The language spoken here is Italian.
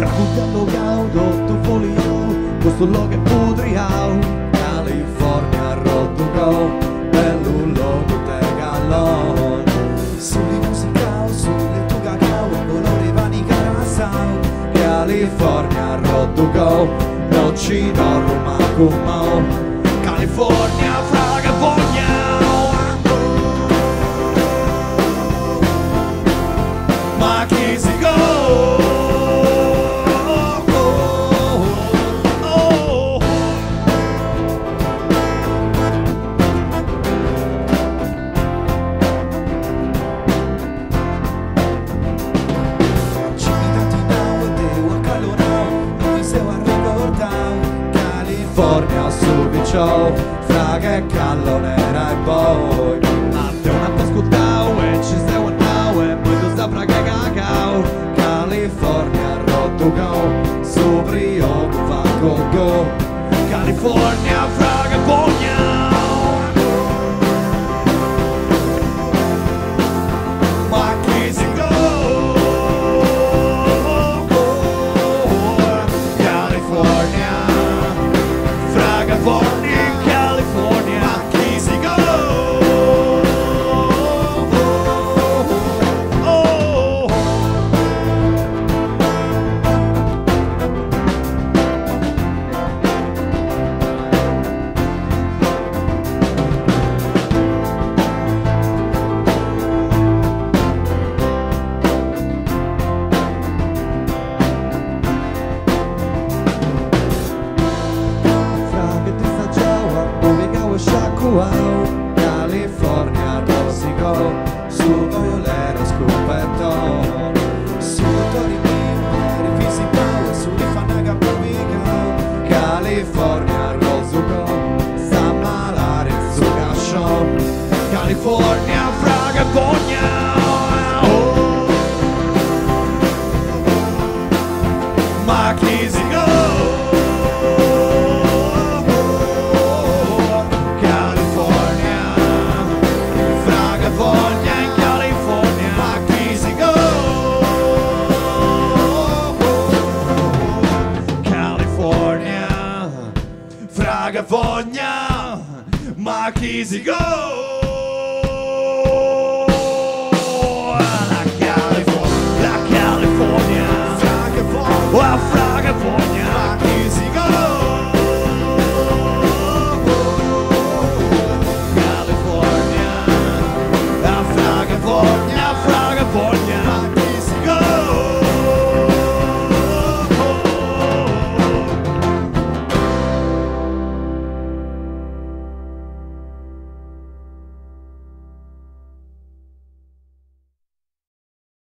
Fracugando gaudo, tu foliu, questo logo è pudriau, California, Rottugau, bello logo te gallon. Suli musicau, sulle tu cacao, colore vani carasau, California, Rottugau, non ci dormo ma comao, California, fraga ma chi si go? California sul vicino, fraga e callonera e poi a te un altro ascoltau e ci sei andau e poi tu sta fraga e cacao, California Rottugau, su brio va con go, California fraga e pogna. Ma chi si go? California born in California, easy go. Wow, California rosico, su violero scoperto, su motori miei, rivisitao e su rifanaga pubblica, California rosico, sta malare su cascio, California fraga pogna, ma chi si go? Fogna, ma chi si go?